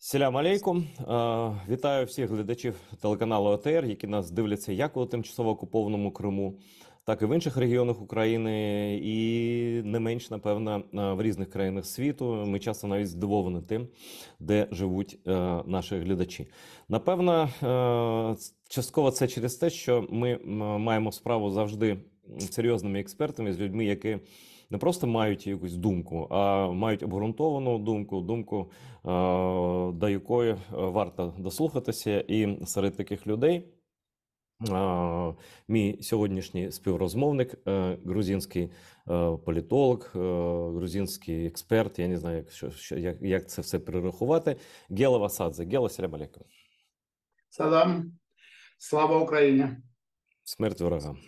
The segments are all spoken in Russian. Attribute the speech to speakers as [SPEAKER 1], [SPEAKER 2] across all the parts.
[SPEAKER 1] Селям алейкум. Вітаю всіх глядачів телеканалу АТР, які нас дивляться як у тимчасово окупованому Криму, так і в інших регіонах України, і не менш, напевно, в різних країнах світу. Ми часто навіть здивовані тим, де живуть наші глядачі. Напевно, частково це через те, що ми маємо справу завжди з серйозними експертами, з людьми, які не просто мають якусь думку, а мають обґрунтовану думку, до якої варто дослухатися. І серед таких людей мій сьогоднішній співрозмовник, грузинський політолог, грузинський експерт, я не знаю, як це все перерахувати, Гела Васадзе. Гела, селям алейкум.
[SPEAKER 2] Салам, слава Украине.
[SPEAKER 1] Смерть врагам.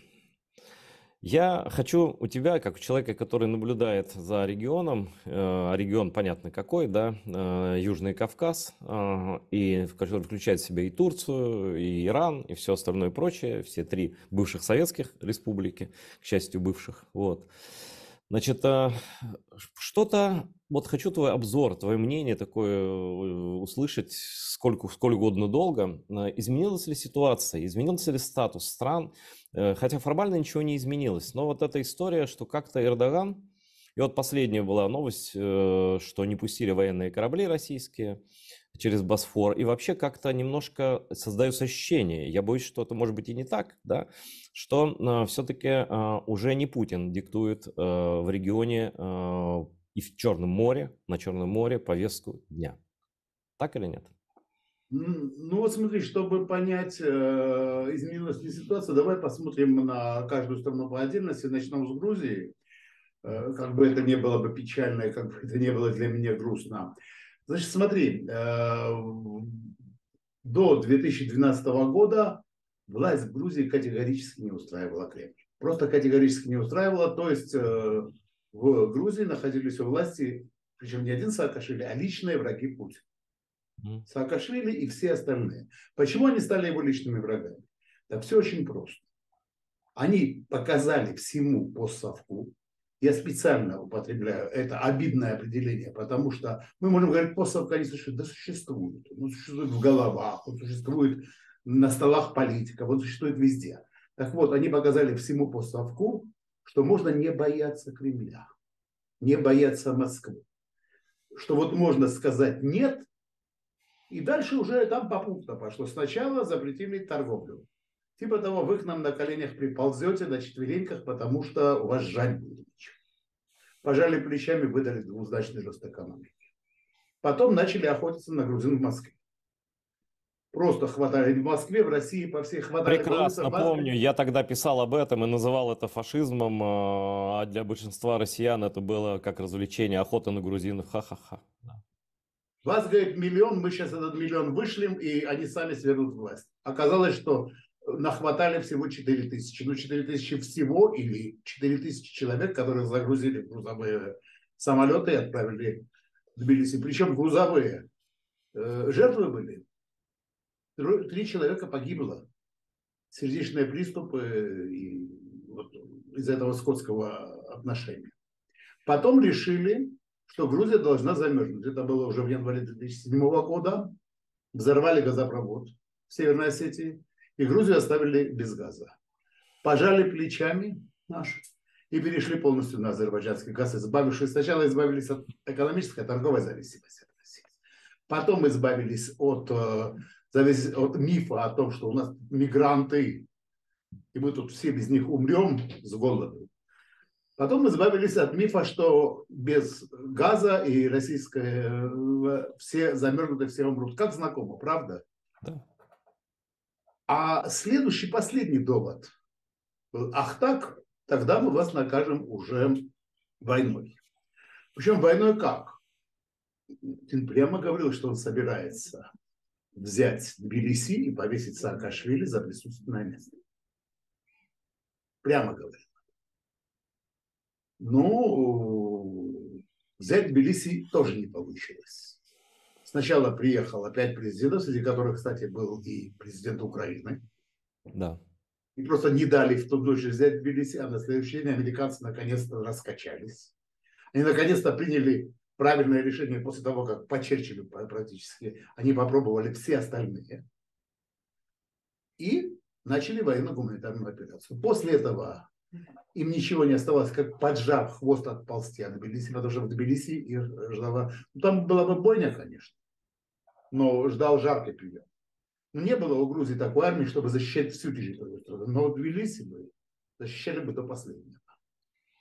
[SPEAKER 1] Я хочу у тебя, как у человека, который наблюдает за регионом, регион понятно какой, да, Южный Кавказ, и который включает в себя и Турцию, и Иран, и все остальное прочее, все три бывших советских республики, к счастью, бывших, вот. Значит, что-то, вот хочу твой обзор, твое мнение такое услышать сколь угодно долго. Изменилась ли ситуация, изменился ли статус стран? Хотя формально ничего не изменилось. Но вот эта история, что как-то Эрдоган... И вот последняя была новость, что не пустили военные корабли российские через Босфор. И вообще как-то немножко создается ощущение, я боюсь, что это может быть и не так, да, что все-таки уже не Путин диктует в регионе и в Черном море, на Черном море повестку дня. Так или нет?
[SPEAKER 2] Ну вот смотри, чтобы понять, изменилась ли ситуация, давай посмотрим на каждую страну по отдельности. Начнем с Грузии. Как бы это не было бы печально, и как бы это не было для меня грустно. Значит, смотри, до 2012 года власть в Грузии категорически не устраивала Кремль. Просто категорически не устраивала. То есть в Грузии находились у власти, причем не один Саакашвили, а личные враги Путина. Саакашвили и все остальные. Почему они стали его личными врагами? Да все очень просто. Они показали всему постсовку, я специально употребляю это обидное определение, потому что мы можем говорить, постсовка не существует. Да существует. Он существует в головах, он существует на столах политиков, он существует везде. Так вот, они показали всему постсовку, что можно не бояться Кремля, не бояться Москвы. Что вот можно сказать «нет», и дальше уже там попутно пошло. Сначала запретили торговлю. Типа того, вы к нам на коленях приползете, на четвереньках, потому что у вас жать будет ничего. Пожали плечами, выдали двузначный рост экономики. Потом начали охотиться на грузин в Москве. Просто хватали в Москве, в России, по всей хватали.
[SPEAKER 1] Прекрасно помню, я тогда писал об этом и называл это фашизмом, а для большинства россиян это было как развлечение, охота на грузинов, ха-ха-ха.
[SPEAKER 2] Вас, говорит, миллион, мы сейчас этот миллион вышлем, и они сами свергнут власть. Оказалось, что нахватали всего 4000. Ну, 4000 всего или 4000 человек, которых загрузили в грузовые самолеты и отправили в Тбилиси. Причем грузовые. Жертвы были. 3 человека погибло. Сердечные приступы и вот из-за этого скотского отношения. Потом решили, что Грузия должна замерзнуть. Это было уже в январе 2007 года. Взорвали газопровод в Северной Осетии. И Грузию оставили без газа. Пожали плечами наши и перешли полностью на азербайджанский газ, избавившись. Сначала избавились от экономической, торговой зависимости от России. Потом избавились от мифа о том, что у нас мигранты, и мы тут все без них умрем с голоду. Потом избавились от мифа, что без газа и российское все замерзнут и все умрут. Как знакомо, правда?
[SPEAKER 1] Да.
[SPEAKER 2] А следующий, последний довод. Ах так, тогда мы вас накажем уже войной. Причем войной как? Путин прямо говорил, что он собирается взять Тбилиси и повесить Саакашвили за присутственное место. Прямо говорил. Ну, взять Тбилиси тоже не получилось. Сначала приехал опять президент, среди которых, кстати, был и президент Украины.
[SPEAKER 1] Да.
[SPEAKER 2] И просто не дали в ту ночь взять Тбилиси, а на следующий день американцы наконец-то раскачались. Они наконец-то приняли правильное решение после того, как по Черчиллю практически они попробовали все остальные. И начали военно-гуманитарную операцию. После этого им ничего не оставалось, как поджав хвост отползти от Тбилиси, потому что в Тбилиси их ждала... Ну, там была бы бойня, конечно, но ждал жаркий прием. Но не было у Грузии такой армии, чтобы защищать всю территорию. Но в Тбилиси бы защищали бы до последнего.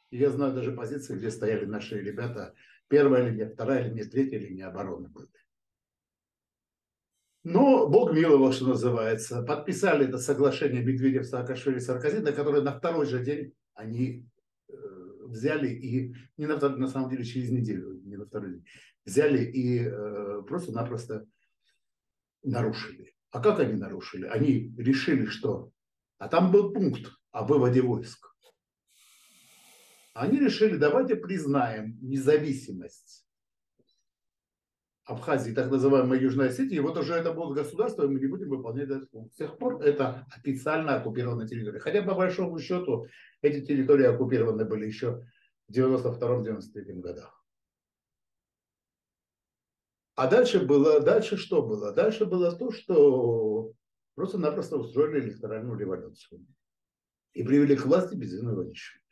[SPEAKER 2] И я знаю даже позиции, где стояли наши ребята. Первая линия, вторая линия, третья линия обороны были. Но Бог миловал, что называется. Подписали это соглашение Медведев, Саакашвили, Саркози, на которое на второй же день они взяли и, не на самом деле через неделю, не на второй день, взяли и просто-напросто нарушили. А как они нарушили? Они решили, что... А там был пункт о выводе войск. Они решили, давайте признаем независимость Абхазии, так называемой Южной Осетии, и вот уже это будет государство, и мы не будем выполнять этот пункт. С тех пор это официально оккупированная территория. Хотя по большому счету эти территории оккупированы были еще в 92-93 годах. А дальше что было? Дальше было то, что просто-напросто устроили электоральную революцию и привели к власти Безину Иванишвили.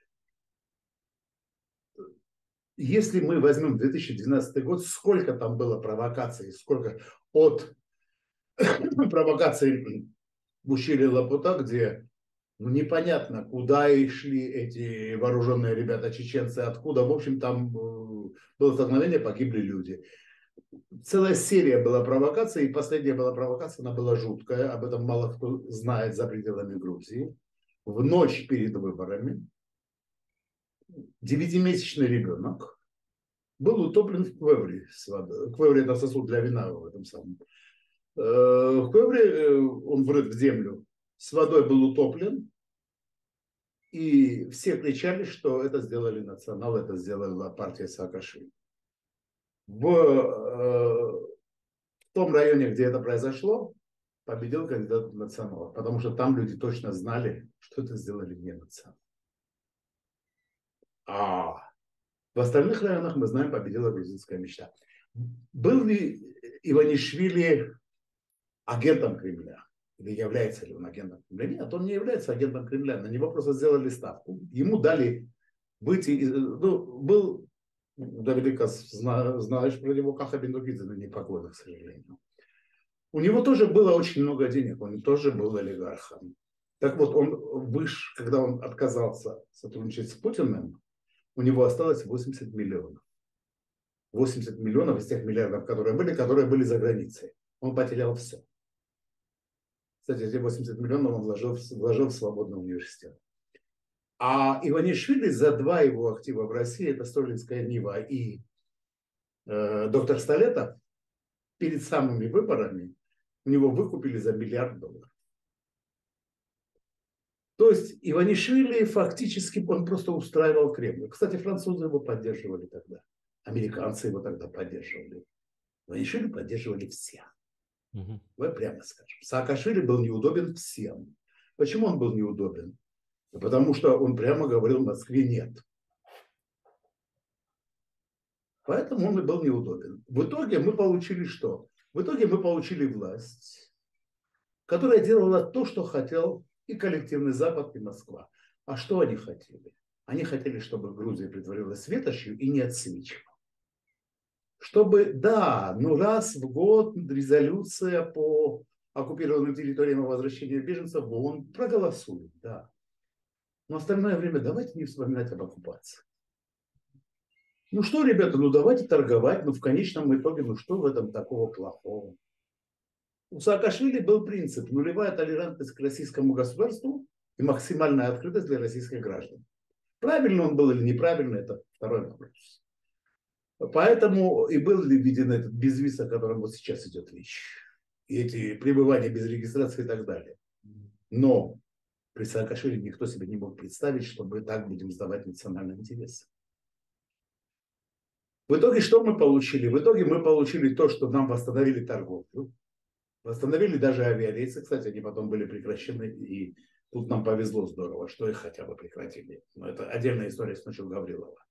[SPEAKER 2] Если мы возьмем 2012 год, сколько там было провокаций, сколько от провокаций в ущелье Лапута, где непонятно, куда и шли эти вооруженные ребята чеченцы, откуда, в общем, там было столкновение, погибли люди. Целая серия была провокаций, и последняя была провокация, она была жуткая, об этом мало кто знает за пределами Грузии. В ночь перед выборами 9-месячный ребенок был утоплен в квевре с водой. Квевре – это сосуд для вина в этом самом. В квевре он врыт в землю, с водой был утоплен, и все кричали, что это сделали националы, это сделала партия Саакашвили. В том районе, где это произошло, победил кандидат в национал, потому что там люди точно знали, что это сделали не националы. А в остальных районах, мы знаем, победила грузинская мечта. Был ли Иванишвили агентом Кремля? Или является ли он агентом Кремля? Нет, он не является агентом Кремля. На него просто сделали ставку. Ему дали выйти... был, наверняка знаешь про него, Каха Бендукидзе, но не покойный, к сожалению. У него тоже было очень много денег, он тоже был олигархом. Так вот, когда он отказался сотрудничать с Путиным, у него осталось 80 миллионов. 80 миллионов из тех миллиардов, которые были за границей. Он потерял все. Кстати, эти 80 миллионов он вложил в свободный университет. А Иванишвили за два его актива в России, это Столинская Нива и доктор Столетов, перед самыми выборами у него выкупили за $1 миллиард. То есть Иванишвили фактически он просто устраивал Кремль. Кстати, французы его поддерживали тогда. Американцы его тогда поддерживали. Иванишвили поддерживали все. Давай прямо скажем. Саакашвили был неудобен всем. Почему он был неудобен? Потому что он прямо говорил Москве нет. Поэтому он и был неудобен. В итоге мы получили что? В итоге мы получили власть, которая делала то, что хотел и коллективный Запад, и Москва. А что они хотели? Они хотели, чтобы Грузия притворилась светошью и не отсвечивала. Чтобы, да, раз в год резолюция по оккупированным территориям о возвращении беженцев в ООН проголосует, да. Но остальное время давайте не вспоминать об оккупации. Ну что, ребята, давайте торговать, в конечном итоге, что в этом такого плохого? У Саакашвили был принцип: нулевая толерантность к российскому государству и максимальная открытость для российских граждан. Правильно он был или неправильно, это второй вопрос. Поэтому и был введен этот безвиз, о котором вот сейчас идет речь. И эти пребывания без регистрации и так далее. Но при Саакашвили никто себе не мог представить, что мы так будем сдавать национальные интересы. В итоге что мы получили? В итоге мы получили то, что нам восстановили торговлю. Восстановили даже авиарейсы. Кстати, они потом были прекращены. И тут нам повезло здорово, что их хотя бы прекратили. Но это отдельная история с Ночью Гаврилова.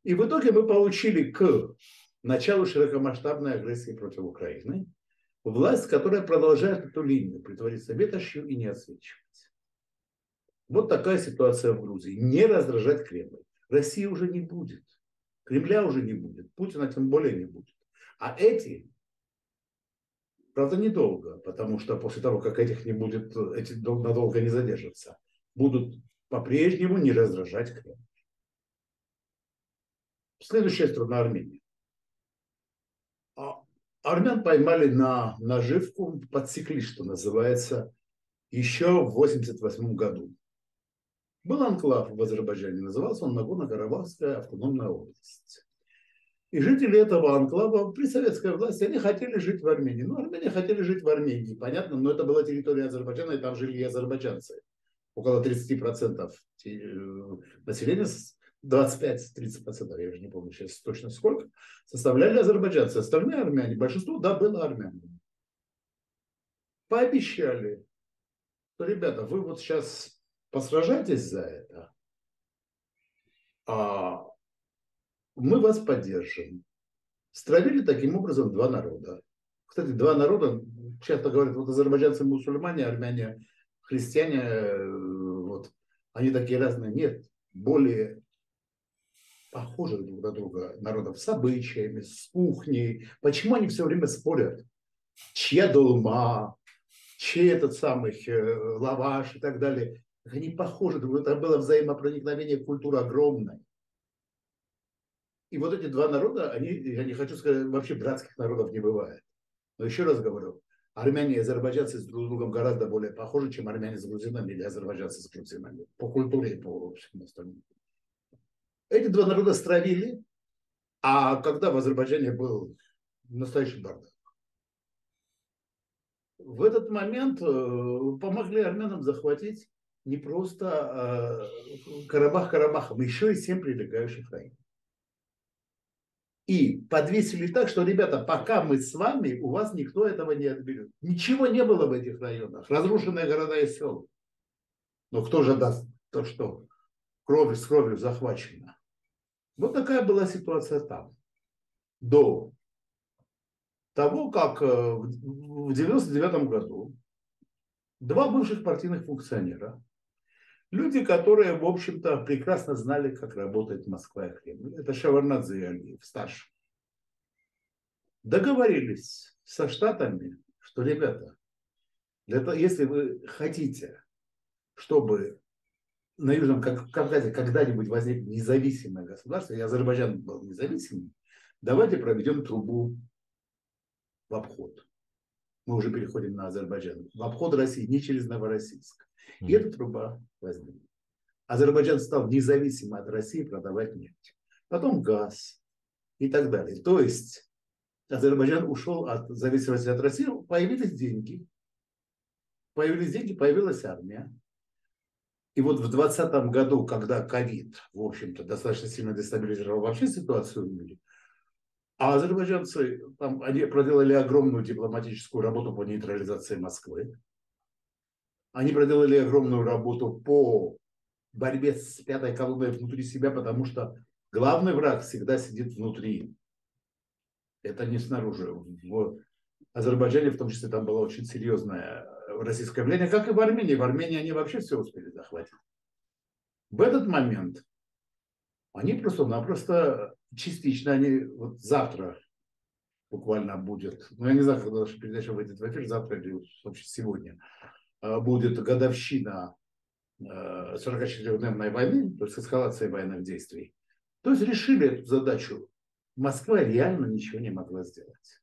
[SPEAKER 2] И в итоге мы получили к началу широкомасштабной агрессии против Украины власть, которая продолжает эту линию, притвориться ветошью и не отсвечивать. Вот такая ситуация в Грузии. Не раздражать Кремль. России уже не будет. Кремля уже не будет. Путина тем более не будет. А эти, правда, недолго, потому что после того, как этих не будет, эти надолго не задержатся, будут по-прежнему не раздражать Кремль. Следующая страна Армения. Армян поймали на наживку, подсекли, что называется, еще в 1988 году. Был анклав в Азербайджане, назывался он Нагорно-Карабахская автономная область. И жители этого анклава при советской власти, они хотели жить в Армении. Ну, армяне хотели жить в Армении, понятно, но это была территория Азербайджана, и там жили и азербайджанцы. Около 30% населения, 25-30%, я уже не помню сейчас точно сколько, составляли азербайджанцы. Остальные армяне, большинство, да, было армянами. Пообещали, что, ребята, вы вот сейчас посражайтесь за это, а мы вас поддержим. Стравили таким образом два народа. Кстати, два народа, часто говорят, вот азербайджанцы мусульмане, армяне христиане, вот, они такие разные. Нет, более похожих друг на друга народов с обычаями, с кухней. Почему они все время спорят? Чья долма, чей этот самый лаваш и так далее. Они похожи друг на друга. Это было взаимопроникновение культуры огромное. И вот эти два народа, они, я не хочу сказать, вообще братских народов не бывает. Но еще раз говорю, армяне и азербайджанцы с друг другом гораздо более похожи, чем армяне с грузинами или азербайджанцы с грузинами. По культуре и по всему остальному. Эти два народа стравили, а когда в Азербайджане был настоящий бардак. В этот момент помогли армянам захватить не просто Карабах Карабахом, еще и 7 прилегающих районов. И подвесили так, что, ребята, пока мы с вами, у вас никто этого не отберет. Ничего не было в этих районах. Разрушенные города и села. Но кто же даст то, что кровь с кровью захвачено? Вот такая была ситуация там. До того, как в 1999 году два бывших партийных функционера, люди, которые, в общем-то, прекрасно знали, как работает Москва и Кремль, это Шеварднадзе и Алиев, старший, договорились со Штатами, что, ребята, если вы хотите, чтобы на Южном Кавказе когда-нибудь возникнет независимое государство, и Азербайджан был независимым, давайте проведем трубу в обход. Мы уже переходим на Азербайджан. В обход России, не через Новороссийск. И эта труба возникла. Азербайджан стал независимо от России продавать нефть. Потом газ и так далее. То есть Азербайджан ушел от зависимости от России, появились деньги. Появилась армия. И вот в 2020 году, когда ковид, в общем-то, достаточно сильно дестабилизировал вообще ситуацию в мире, а азербайджанцы там, они проделали огромную дипломатическую работу по нейтрализации Москвы. Они проделали огромную работу по борьбе с пятой колонной внутри себя, потому что главный враг всегда сидит внутри. Это не снаружи. В Азербайджане, в том числе, там было очень серьезное российское влияние, как и в Армении. В Армении они вообще все успели захватить. В этот момент они просто-напросто частично, они вот завтра буквально будет, ну я не знаю, когда наша передача выйдет в эфир, завтра или вообще сегодня, будет годовщина 44-дневной войны, то есть эскалации военных действий. То есть решили эту задачу. Москва реально ничего не могла сделать.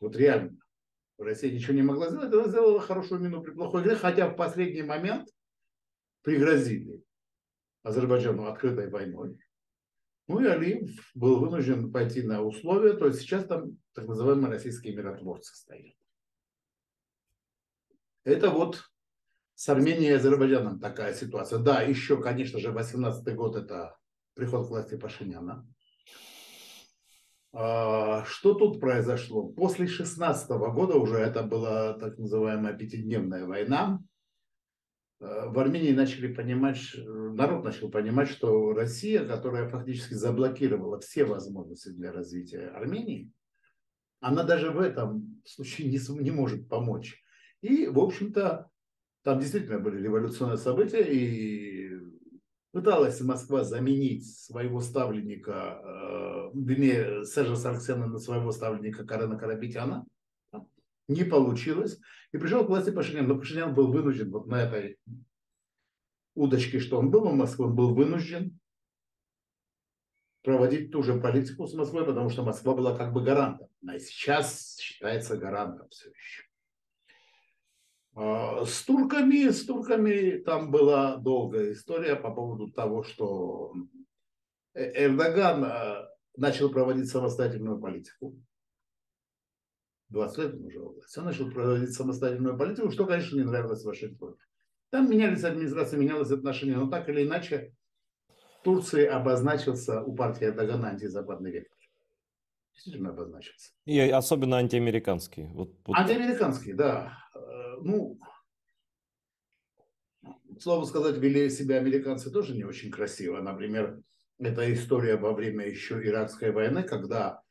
[SPEAKER 2] Вот реально. Россия ничего не могла сделать, она сделала хорошую мину при плохой игре, хотя в последний момент пригрозили Азербайджану открытой войной. Ну и Алиев был вынужден пойти на условия, то есть сейчас там так называемые российские миротворцы стоят. Это вот с Арменией и Азербайджаном такая ситуация. Да, еще, конечно же, 18-й год это приход к власти Пашиняна. Что тут произошло? После 16-го года уже это была так называемая пятидневная война. в Армении начали понимать, народ начал понимать, что Россия, которая фактически заблокировала все возможности для развития Армении, она даже в этом случае не может помочь. И, в общем-то, там действительно были революционные события, и пыталась Москва заменить своего ставленника, вернее, Сержа Саргсяна на своего ставленника Карена Карапетяна. Не получилось. И пришел к власти Пашинян. Но Пашинян был вынужден вот на этой удочке, что он был в Москве, он был вынужден проводить ту же политику с Москвой, потому что Москва была как бы гарантом. Она и сейчас считается гарантом все еще. С турками там была долгая история по поводу того, что Эрдоган начал проводить самостоятельную политику. 20 лет он уже в власти. Он начал проводить самостоятельную политику, что, конечно, не нравилось Вашингтону. Там менялись администрации, менялось отношение, но так или иначе в Турции обозначился у партии Эрдогана антизападный вектор. Действительно обозначился.
[SPEAKER 1] И особенно антиамериканские.
[SPEAKER 2] Антиамериканский, да. Ну, слово сказать, вели себя американцы тоже не очень красиво. Например, это история во время еще Иракской войны, когда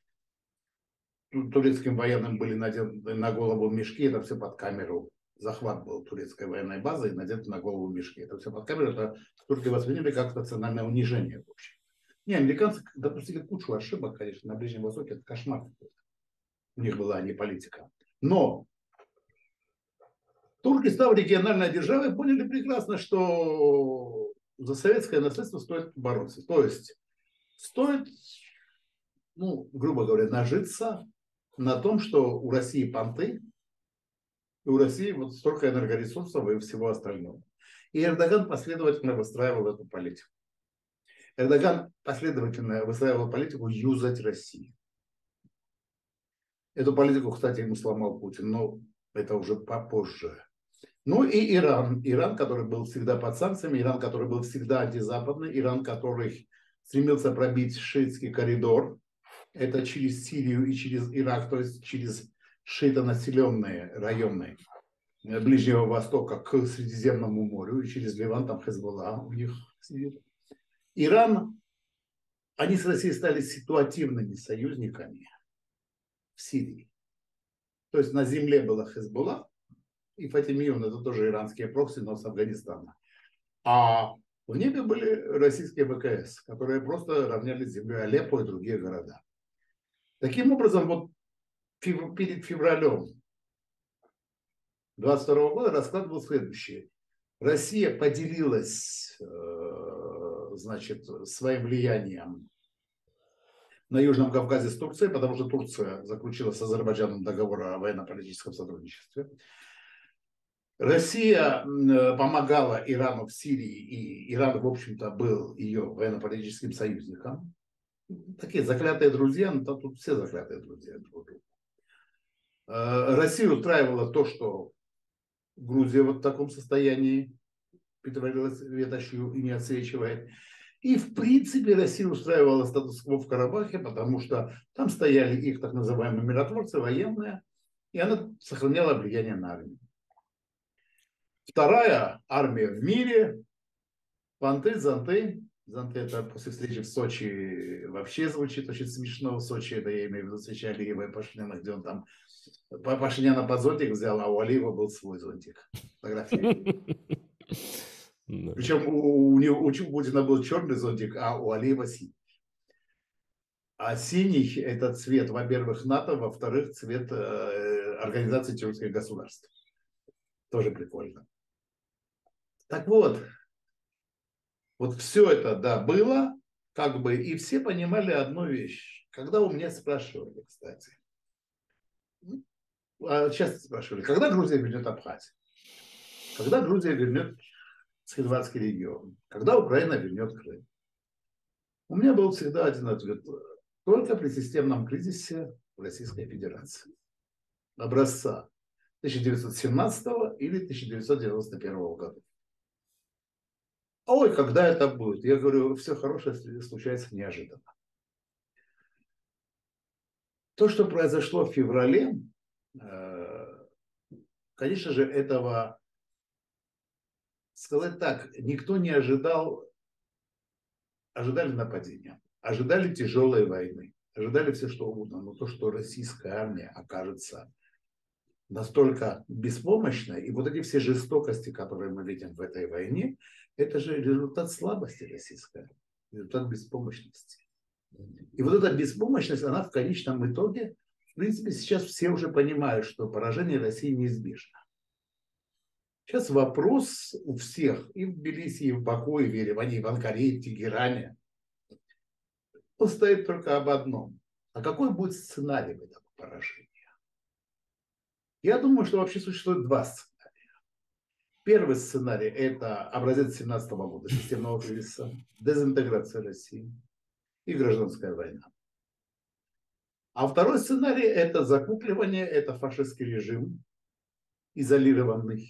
[SPEAKER 2] турецким военным были надеты на голову мешки, это все под камеру. Захват был турецкой военной базы и надеты на голову мешки. Это все под камеру, это турки восприняли как национальное унижение. В общем. Не, американцы допустили кучу ошибок, конечно, на Ближнем Востоке, это кошмар. У них была не политика. Но турки, став региональной державой, поняли прекрасно, что за советское наследство стоит бороться. То есть стоит, ну, грубо говоря, нажиться на том, что у России понты, и у России вот столько энергоресурсов и всего остального. И Эрдоган последовательно выстраивал эту политику. Эрдоган последовательно выстраивал политику юзать Россию. Эту политику, кстати, ему сломал Путин, но это уже попозже. Ну и Иран. Иран, который был всегда под санкциями, Иран, который был всегда антизападный, Иран, который стремился пробить шиитский коридор. Это через Сирию и через Ирак, то есть через шиитонаселенные районы Ближнего Востока к Средиземному морю, и через Ливан, там Хезболла у них сидит. Иран, они с Россией стали ситуативными союзниками в Сирии. То есть на земле была Хезболла, и Фатимиюн, это тоже иранские прокси, но с Афганистана. А в небе были российские ВКС, которые просто равняли с землей Алеппо и другие города. Таким образом, вот перед февралем 22 года расклад был следующий. Россия поделилась, значит, своим влиянием на Южном Кавказе с Турцией, потому что Турция заключила с Азербайджаном договор о военно-политическом сотрудничестве. Россия помогала Ирану в Сирии, и Иран, в общем-то, был ее военно-политическим союзником. Такие заклятые друзья, но тут все заклятые друзья друг другу. Россию устраивало то, что Грузия вот в таком состоянии притворилась ветошью и не отсвечивает. И, в принципе, Россия устраивала статус-кво в Карабахе, потому что там стояли их так называемые миротворцы, военные, и она сохраняла влияние на армию. Вторая армия в мире, понты, зонты. Зонты это после встречи в Сочи вообще звучит очень смешно. В Сочи это я имею в виду встреча Алиева и Пашиняна, где он там Пашиняна под зонтик взял, а у Алиева был свой зонтик. Причем у Путина был черный зонтик, а у Алиева синий. А синий это цвет, во-первых, НАТО, во-вторых, цвет Организации террористических государств. Тоже прикольно. Так вот все это, да, было, как бы, и все понимали одну вещь. Когда у меня спрашивали, кстати, часто спрашивали, когда Грузия вернет Абхазию? Когда Грузия вернет Схидватский регион? Когда Украина вернет Крым? У меня был всегда один ответ. Только при системном кризисе в Российской Федерации. Образца 1917 или 1991 года. Ой, когда это будет? Я говорю, все хорошее случается неожиданно. То, что произошло в феврале, конечно же, этого сказать так, никто не ожидал, ожидали нападения, ожидали тяжелой войны, ожидали все что угодно, но то, что российская армия окажется настолько беспомощной, и вот эти все жестокости, которые мы видим в этой войне, это же результат слабости российской армии, результат беспомощности. И вот эта беспомощность, она в конечном итоге, в принципе, сейчас все уже понимают, что поражение России неизбежно. Сейчас вопрос у всех, и в Тбилиси, и в Баку, и в Ереване, и в Анкаре, и в Тегеране, он стоит только об одном. А какой будет сценарий этого поражения? Я думаю, что вообще существует два сценария. Первый сценарий – это образец 2017 года, системного кризиса, дезинтеграция России и гражданская война. А второй сценарий – это закупливание, это фашистский режим, изолированный,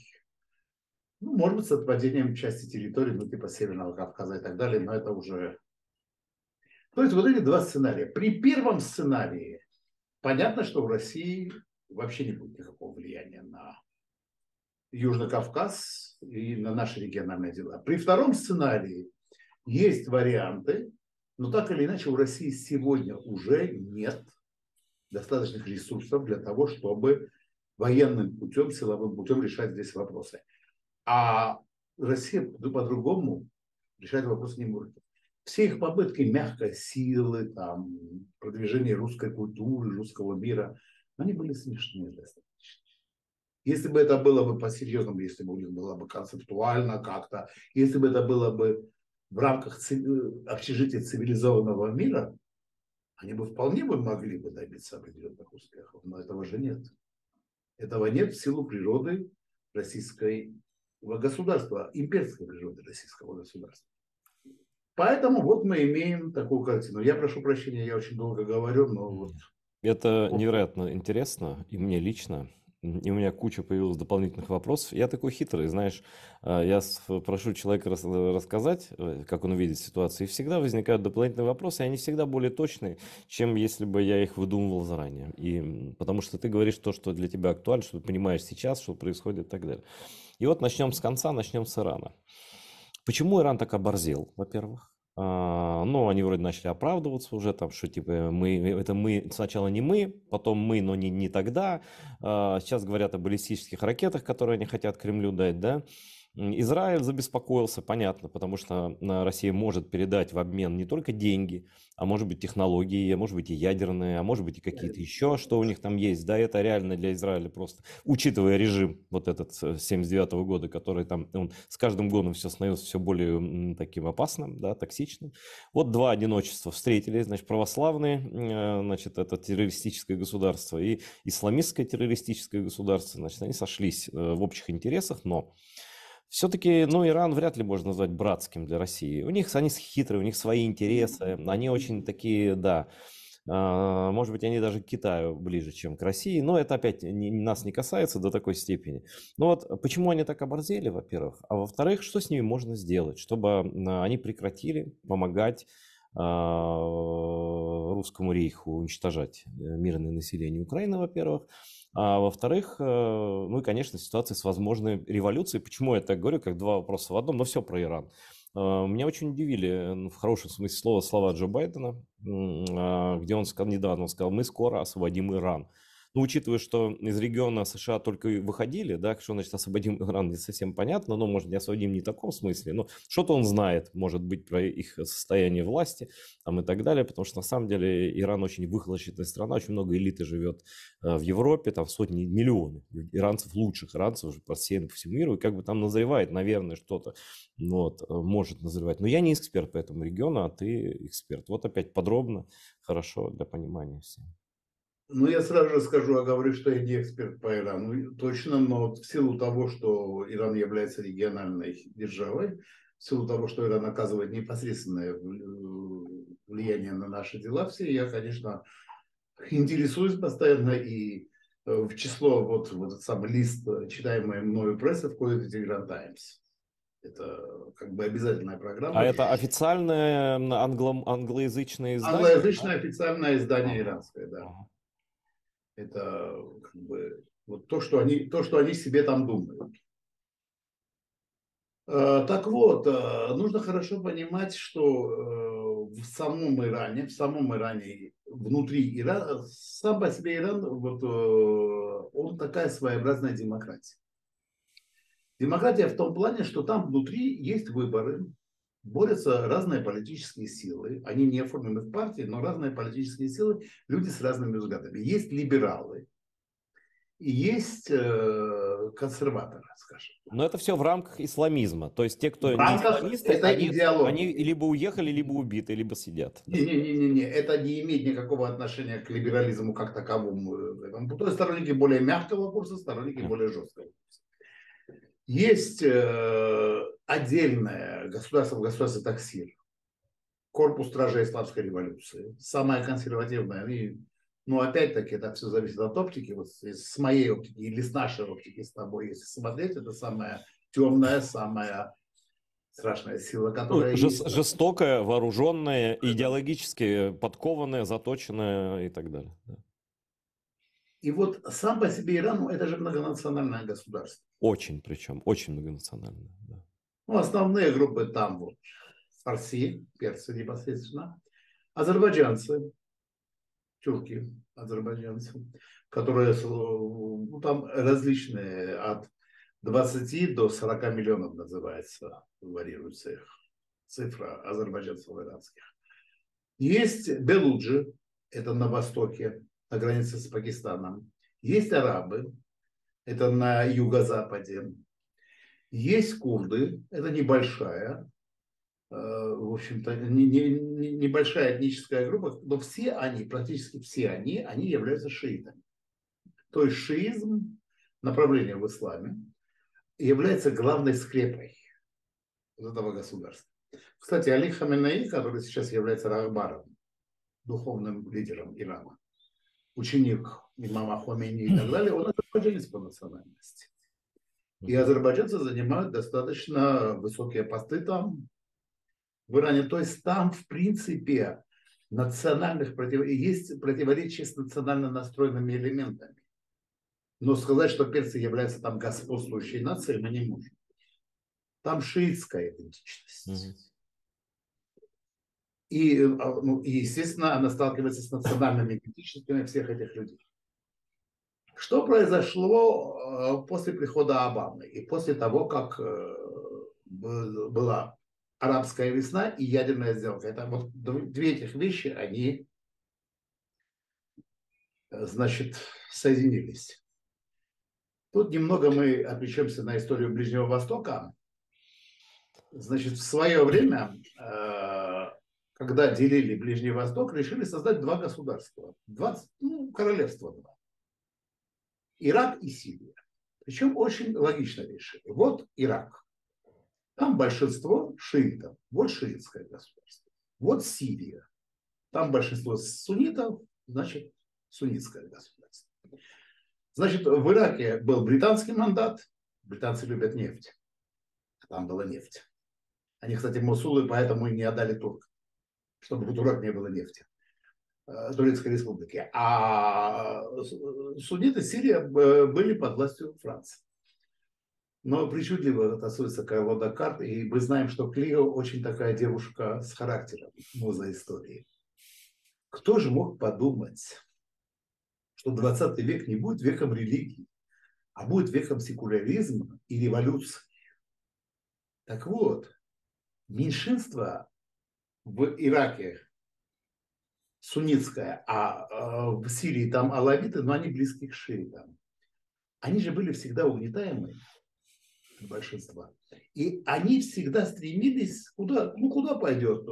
[SPEAKER 2] ну, может быть, с отведением части территории, ну, типа Северного Кавказа и так далее, но это уже... То есть вот эти два сценария. При первом сценарии понятно, что в России вообще не будет никакого влияния на Южный Кавказ и на наши региональные дела. При втором сценарии есть варианты, но так или иначе у России сегодня уже нет достаточных ресурсов для того, чтобы военным путем, силовым путем решать здесь вопросы. А Россия по-другому решать вопрос не может. Все их попытки мягкой силы, там, продвижения русской культуры, русского мира, они были смешные достаточно. Если бы это было бы по-серьезному, если бы у них было бы концептуально как-то, если бы это было бы в рамках общежития цивилизованного мира, они бы вполне могли бы добиться определенных успехов, но этого же нет. Этого нет в силу природы российской государства, имперской природы российского государства. Поэтому вот мы имеем такую картину. Я прошу прощения, я очень долго говорю, но вот...
[SPEAKER 1] Это невероятно интересно, и мне лично. И у меня куча появилось дополнительных вопросов. Я такой хитрый, знаешь, я прошу человека рассказать, как он видит ситуацию, и всегда возникают дополнительные вопросы, и они всегда более точные, чем если бы я их выдумывал заранее. И потому что ты говоришь то, что для тебя актуально, что ты понимаешь сейчас, что происходит и так далее. И вот начнем с конца, начнем с Ирана. Почему Иран так оборзел, во-первых? Ну, они вроде начали оправдываться уже, там, что типа мы, сначала не мы, потом мы, но не тогда. Сейчас говорят о баллистических ракетах, которые они хотят Кремлю дать, да. Израиль забеспокоился, понятно, потому что Россия может передать в обмен не только деньги, а может быть технологии, а может быть и ядерные, а может быть и какие-то еще, что у них там есть. Да, это реально для Израиля просто, учитывая режим вот этот 79 года, который там, он с каждым годом все становится все более таким опасным, да, токсичным. Вот два одиночества встретились, значит, православные, значит, это террористическое государство и исламистское террористическое государство, значит, они сошлись в общих интересах, но все-таки, ну, Иран вряд ли можно назвать братским для России. Они хитрые, у них свои интересы, они очень такие, да, может быть, они даже к Китаю ближе, чем к России, но это опять нас не касается до такой степени. Но вот почему они так оборзели, во-первых, а во-вторых, что с ними можно сделать, чтобы они прекратили помогать русскому рейху уничтожать мирное население Украины, во-первых, а во-вторых, ну и, конечно, ситуация с возможной революцией. Почему я так говорю, как два вопроса в одном, но все про Иран. Меня очень удивили, в хорошем смысле слова, слова Джо Байдена, где он сказал, недавно он сказал, мы скоро освободим Иран. Ну, учитывая, что из региона США только и выходили, да, что значит освободим Иран, не совсем понятно, но, может, не освободим не в таком смысле, но что-то он знает, может быть, про их состояние власти там, и так далее, потому что, на самом деле, Иран очень выхолощенная страна, очень много элиты живет в Европе, там сотни, миллионы иранцев, лучших иранцев уже рассеяны по всему миру, и как бы там назревает, наверное, что-то, вот, может назревать. Но я не эксперт по этому региону, а ты эксперт. Вот опять подробно, хорошо для понимания всем.
[SPEAKER 2] Ну, я сразу же скажу, оговорю, что я не эксперт по Ирану, точно, но вот в силу того, что Иран является региональной державой, в силу того, что Иран оказывает непосредственное влияние на наши дела все, я, конечно, интересуюсь постоянно, и в число, вот в этот самый лист читаемой мною прессы входит и Тегеран Таймс. Это как бы обязательная программа.
[SPEAKER 1] А это официальное англоязычное издание?
[SPEAKER 2] Англоязычное официальное издание иранское, да.
[SPEAKER 1] Ага.
[SPEAKER 2] Это как бы вот то, что они себе там думают. Так вот, нужно хорошо понимать, что в самом Иране, внутри Ирана, сам по себе Иран, вот, он такая своеобразная демократия. Демократия в том плане, что там внутри есть выборы, борются разные политические силы. Они не оформлены в партии, но разные политические силы, люди с разными взглядами. Есть либералы и есть консерваторы, скажем.
[SPEAKER 1] Но это все в рамках исламизма. То есть те,
[SPEAKER 2] В
[SPEAKER 1] кто не
[SPEAKER 2] рамках
[SPEAKER 1] исламисты,
[SPEAKER 2] этой
[SPEAKER 1] они
[SPEAKER 2] идеологии.
[SPEAKER 1] либо уехали, либо убиты, либо сидят. Да.
[SPEAKER 2] Не, это не имеет никакого отношения к либерализму как таковому. То есть сторонники более мягкого курса, сторонники более жесткого курса. Есть отдельное государство, государство Таксир, корпус стражей исламской революции, самое консервативное. И, ну, опять-таки, это все зависит от оптики. Вот с моей оптики или с нашей оптики с тобой, если смотреть, это самая темная, самая страшная сила,
[SPEAKER 1] Ну,
[SPEAKER 2] которая есть.
[SPEAKER 1] жестокая, вооруженная, идеологически подкованная, заточенная и так далее. Да.
[SPEAKER 2] И вот сам по себе Иран, ну, это же многонациональное государство.
[SPEAKER 1] Очень причем, очень многонациональная. Да.
[SPEAKER 2] Ну, основные группы там вот фарси, персы непосредственно, азербайджанцы, тюрки, азербайджанцы, которые ну, там различные, от 20 до 40 миллионов называется, варьируется их цифра азербайджанцев иранских. Есть белуджи, это на востоке, на границе с Пакистаном. Есть арабы, это на юго-западе. Есть курды, это небольшая, в общем-то, небольшая этническая группа, но все они, практически все они являются шиитами. То есть шиизм, направление в исламе, является главной скрепой этого государства. Кстати, Али Хаменеи, который сейчас является рахбаром, духовным лидером Ирана, ученик имама Хомейни и так далее, он азербайджанец по национальности. И азербайджанцы занимают достаточно высокие посты там, в Иране. То есть там, в принципе, есть противоречия с национально настроенными элементами. Но сказать, что персы являются там господствующей нацией, мы не можем. Там шиитская идентичность. Ну, и, естественно, она сталкивается с национальными идентичностями всех этих людей. Что произошло после прихода Обамы и после того, как была арабская весна и ядерная сделка? Это вот две этих вещи, они, значит, соединились. Тут немного мы отвлечемся на историю Ближнего Востока. Значит, в свое время, когда делили Ближний Восток, решили создать два государства, королевства два. Ирак и Сирия. Причем очень логично решили. Вот Ирак. Там большинство шиитов. Вот шиитское государство. Вот Сирия. Там большинство суннитов, значит, суннитское государство. Значит, в Ираке был британский мандат. Британцы любят нефть. Там была нефть. Они, кстати, Мосулы поэтому и не отдали туркам, чтобы в турок не было нефти. Турецкой республики. А сунниты Сирия были под властью Франции. Но причудливо тасуется колода карт, и мы знаем, что Клио очень такая девушка с характером, муза истории. Кто же мог подумать, что 20 век не будет веком религии, а будет веком секуляризма и революции? Так вот, меньшинство в Ираке суннитское, а в Сирии там алавиты, но они близки к шиитам. Они же были всегда угнетаемые большинства. И они всегда стремились, куда пойдет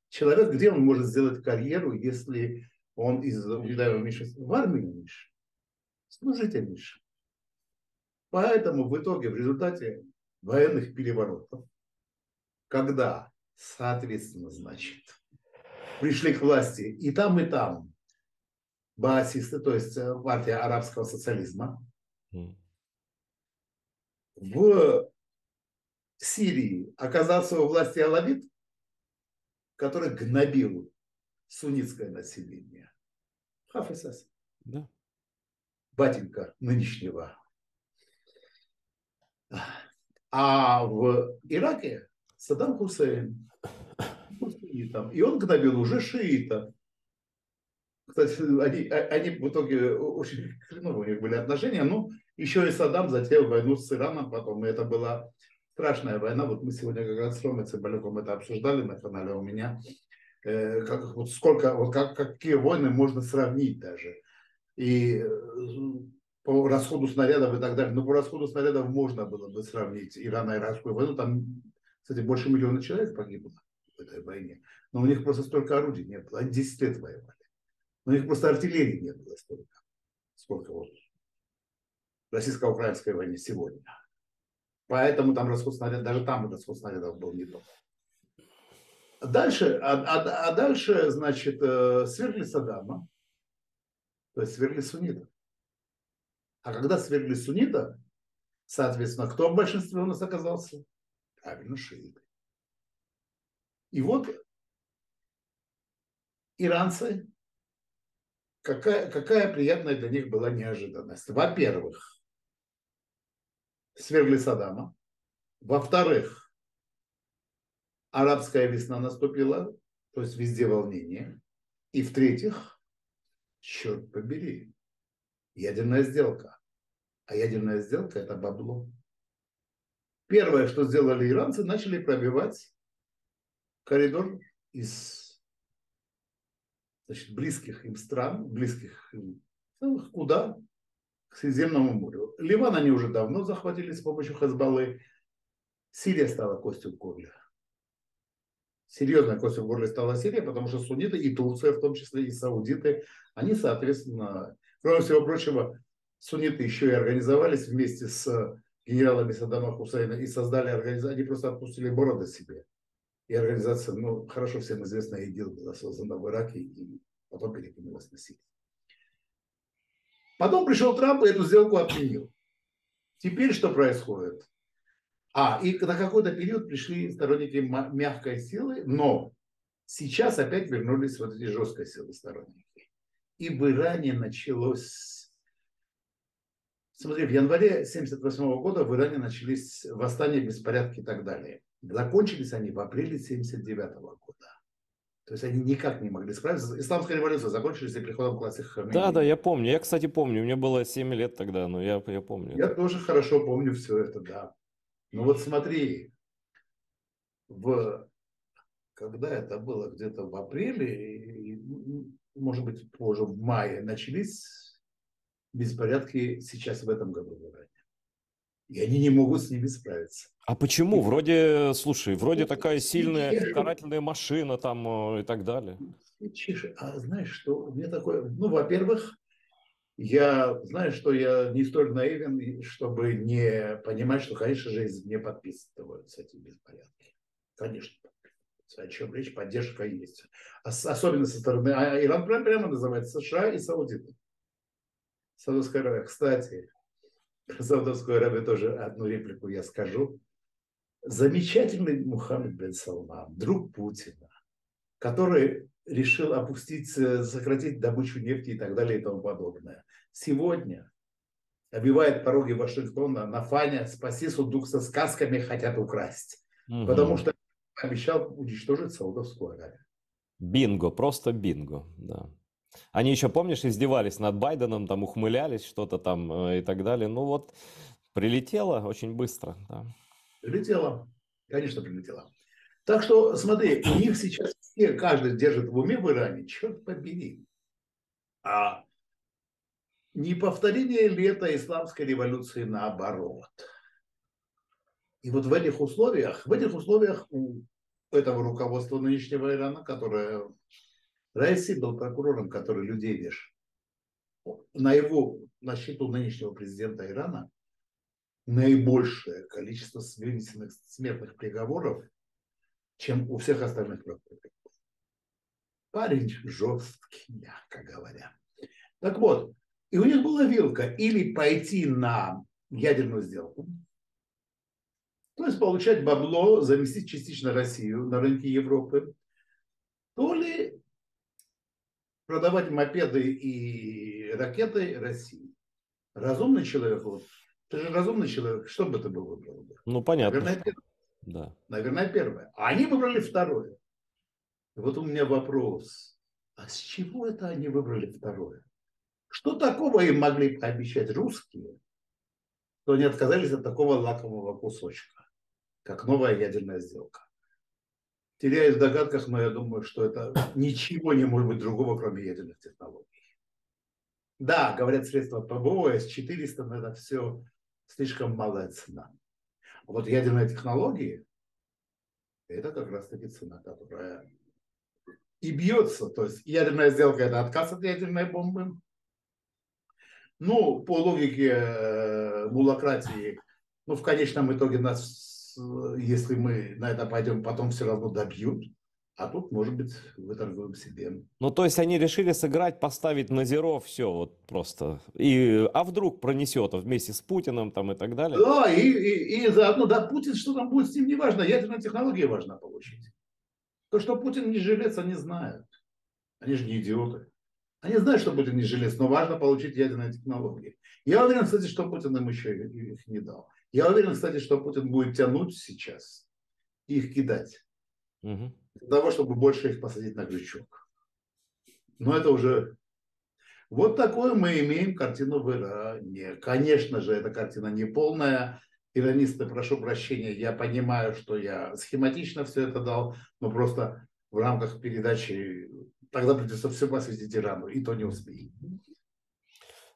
[SPEAKER 2] человек, где он может сделать карьеру, если он из угнетаемого меньшинства в армию меньше, служитель меньше. Поэтому в итоге, в результате военных переворотов, когда, соответственно, значит, пришли к власти и там баасисты, то есть партия арабского социализма, в Сирии оказался у власти алавит, который гнобил суннитское население. Хафиз Асад.
[SPEAKER 1] Да.
[SPEAKER 2] Батенька нынешнего А в Ираке Саддам Хусейн был суннитом, и он гнобил уже шиитов. Кстати, они в итоге очень хреновые у них были отношения. Ну, еще и Саддам затеял войну с Ираном потом. И это была страшная война. Вот мы сегодня как раз с Ромой Цымбалюком это обсуждали на канале у меня. Вот сколько, вот какие войны можно сравнить даже. И по расходу снарядов и так далее. Но по расходу снарядов можно было бы сравнить Ирано-Иракскую войну. Там, кстати, больше миллиона человек погибло в этой войне. Но у них просто столько орудий не было. Они 10 лет воевали. У них просто артиллерии не было столько, сколько вот в российско-украинской войне сегодня. Поэтому там расход снарядов, даже там расход снарядов был не тот. Дальше, значит, свергли Саддама, то есть свергли суннитов. А когда свергли суннитов, соответственно, кто в большинстве у нас оказался? Правильно, шииты. И вот иранцы, какая приятная для них была неожиданность. Во-первых, свергли Саддама. Во-вторых, арабская весна наступила, то есть везде волнение. И в-третьих, черт побери, ядерная сделка. А ядерная сделка – это бабло. Первое, что сделали иранцы, начали пробивать коридор из, значит, близких им стран, близких им, куда? К Средиземному морю. Ливан они уже давно захватили с помощью Хезболлы. Сирия стала костью в горле. Серьезная костью в горле стала Сирия, потому что сунниты и Турция, в том числе и саудиты, они, соответственно, кроме всего прочего, сунниты еще и организовались вместе с генералами Саддама Хусейна и создали организацию, они просто отпустили бороды себе. И организация, ну, хорошо всем известная ИДИЛ была создана в Ираке и потом перекинулась на Сирию. Потом пришел Трамп и эту сделку отменил. Теперь что происходит? И на какой-то период пришли сторонники мягкой силы, но сейчас опять вернулись вот эти жесткой силы сторонники. И в Иране началось... Смотри, в январе 1978 года в Иране начались восстания, беспорядки и так далее. Закончились они в апреле 1979 года. То есть они никак не могли справиться. Исламская революция закончилась и приходом классика
[SPEAKER 1] Да, да,
[SPEAKER 2] Хаминеи.
[SPEAKER 1] я помню. Я, кстати, помню. Мне было 7 лет тогда, но я помню
[SPEAKER 2] Я
[SPEAKER 1] это.
[SPEAKER 2] тоже хорошо помню все это, да. Но вот смотри, когда это было, где-то в апреле, может быть, позже, в мае, начались беспорядки сейчас в этом году в Иране. И они не могут с ними справиться.
[SPEAKER 1] А почему?
[SPEAKER 2] И
[SPEAKER 1] Вроде, слушай, вроде такая сильная
[SPEAKER 2] сейчас
[SPEAKER 1] карательная машина там и так далее.
[SPEAKER 2] знаешь, что у меня такое, ну, во-первых, я знаю, что я не столь наивен, чтобы не понимать, что, конечно же, извне подписываются эти беспорядки. Конечно, подписываются. О чем речь? Поддержка есть. Особенно со стороны... Иран прямо называется США и Саудиты. Саудовская Аравия. Кстати, про Саудовскую Аравию тоже одну реплику я скажу. Замечательный Мухаммед бен Салман, друг Путина, который решил опустить, сократить добычу нефти и так далее и тому подобное. Сегодня обивает пороги Вашингтона на фане «Спаси сундук со сказками, хотят украсть». Потому
[SPEAKER 1] Мгм.
[SPEAKER 2] что обещал уничтожить Саудовскую Аравию.
[SPEAKER 1] Бинго, просто бинго, да. Они еще, помнишь, издевались над Байденом, там ухмылялись, что-то там и так далее. Ну вот, прилетело очень быстро, да.
[SPEAKER 2] Прилетело. Конечно, прилетело. Так что, смотри, у них сейчас все, каждый держит в уме в Иране, черт побери. А не повторение ли это исламской революции наоборот? И вот в этих условиях у этого руководства нынешнего Ирана, которое Раиси был прокурором, который людей вешал, на счету нынешнего президента Ирана наибольшее количество вынесенных смертных приговоров, чем у всех остальных прокуроров. Парень жесткий, мягко говоря. Так вот, и у них была вилка или пойти на ядерную сделку, то есть получать бабло, заместить частично Россию на рынке Европы, то ли продавать мопеды и ракеты России. Разумный человек, вот, Ты же разумный человек, что бы ты бы выбрал?
[SPEAKER 1] Ну, понятно,
[SPEAKER 2] Наверное,
[SPEAKER 1] что.
[SPEAKER 2] первое.
[SPEAKER 1] Да.
[SPEAKER 2] Наверное, первое. А они выбрали второе. И вот у меня вопрос. А с чего это они выбрали второе? Что такого им могли пообещать русские, что они отказались от такого лакомого кусочка, как новая ядерная сделка? Теряюсь в догадках, но я думаю, что это ничего не может быть другого, кроме ядерных технологий. Да, говорят, средства ПВО, С-400, но это все слишком малая цена. А вот ядерные технологии, это как раз-таки цена, которая и бьется. То есть ядерная сделка – это отказ от ядерной бомбы. Ну, по логике мулократии, ну, в конечном итоге нас, если мы на это пойдем, потом все равно добьют. А тут, может быть, выторгуем себе.
[SPEAKER 1] Ну, то есть они решили сыграть, поставить на зеро все вот просто. А вдруг пронесет вместе с Путиным там и так далее?
[SPEAKER 2] Да, и заодно, да, Путин, что там будет с ним, не важно. Ядерная технология важна получить. То, что Путин не жилец, они знают. Они же не идиоты. Они знают, что Путин не жилец, но важно получить ядерные технологии. Я уверен, кстати, что Путин им еще их не дал. Я уверен, кстати, что Путин будет тянуть сейчас и их кидать.
[SPEAKER 1] Мгм.
[SPEAKER 2] Для того, чтобы больше их посадить на крючок. Но это уже... Вот такую мы имеем картину в Иране. Конечно же, эта картина не полная. Иранисты, прошу прощения, я понимаю, что я схематично все это дал, но просто в рамках передачи тогда придется все посвятить Ирану, и то не успеем.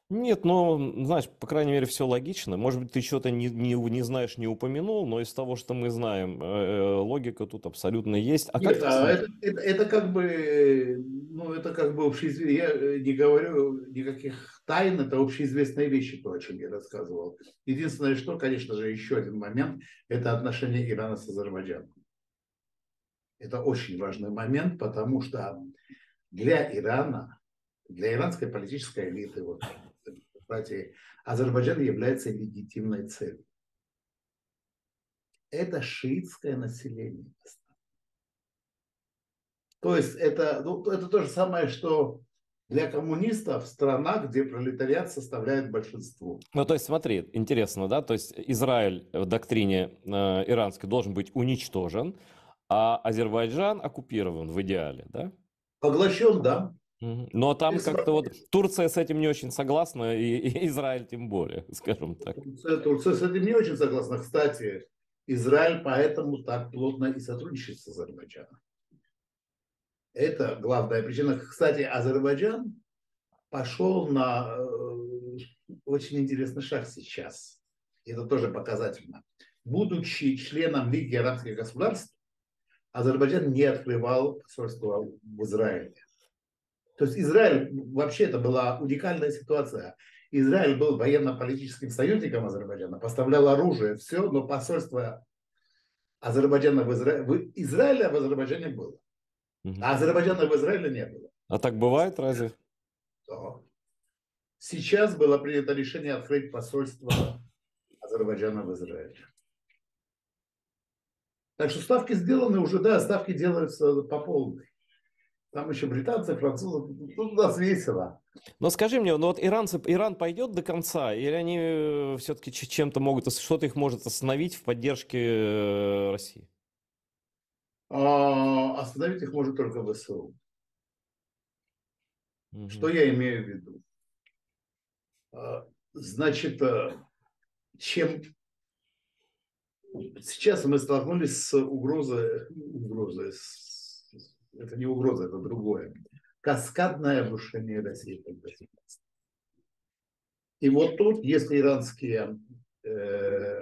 [SPEAKER 1] Нет, ну, знаешь, по крайней мере, все логично. Может быть, ты что-то не знаешь, не упомянул, но из того, что мы знаем, логика тут абсолютно есть. А как
[SPEAKER 2] Нет,
[SPEAKER 1] ты
[SPEAKER 2] а
[SPEAKER 1] знаешь?
[SPEAKER 2] это как бы, ну, это как бы общеизвестно. Я не говорю никаких тайн, это общеизвестные вещи, то, о чем я рассказывал. Единственное, что, конечно же, еще один момент, это отношения Ирана с Азербайджаном. Это очень важный момент, потому что для Ирана, для иранской политической элиты, вот, демократии, Азербайджан является легитимной целью. Это шиитское население. То есть это, ну, это то же самое, что для коммунистов страна, где пролетариат составляет большинство.
[SPEAKER 1] Ну, то есть, смотри, интересно, да, то есть Израиль в доктрине иранской должен быть уничтожен, а Азербайджан оккупирован в идеале, да?
[SPEAKER 2] Поглощен, да.
[SPEAKER 1] Мгм. Но
[SPEAKER 2] Ты
[SPEAKER 1] там как-то
[SPEAKER 2] смотри,
[SPEAKER 1] вот Турция с этим не очень согласна, и Израиль тем более, скажем так.
[SPEAKER 2] Турция с этим не очень согласна. Кстати, Израиль поэтому так плотно и сотрудничает с Азербайджаном. Это главная причина. Кстати, Азербайджан пошел на очень интересный шаг сейчас. Это тоже показательно. Будучи членом Лиги арабских государств, Азербайджан не открывал посольство в Израиле. То есть Израиль, вообще это была уникальная ситуация. Израиль был военно-политическим союзником Азербайджана, поставлял оружие, все, но посольство Азербайджана в Израиле в Азербайджане было.
[SPEAKER 1] Мгм.
[SPEAKER 2] А Азербайджана в Израиле не было.
[SPEAKER 1] А так бывает разве?
[SPEAKER 2] То сейчас было принято решение открыть посольство Азербайджана в Израиле. Так что ставки сделаны уже, да, ставки делаются по полной. Там еще британцы, французы, тут у нас весело.
[SPEAKER 1] Но скажи мне, ну вот Иран пойдет до конца, или они все-таки чем-то могут, что-то их может остановить в поддержке России?
[SPEAKER 2] Остановить их может только ВСУ. Что
[SPEAKER 1] Мгм.
[SPEAKER 2] я имею в виду? Значит, чем сейчас мы столкнулись с это не угроза, это другое. Каскадное обрушение России. И вот тут, если иранские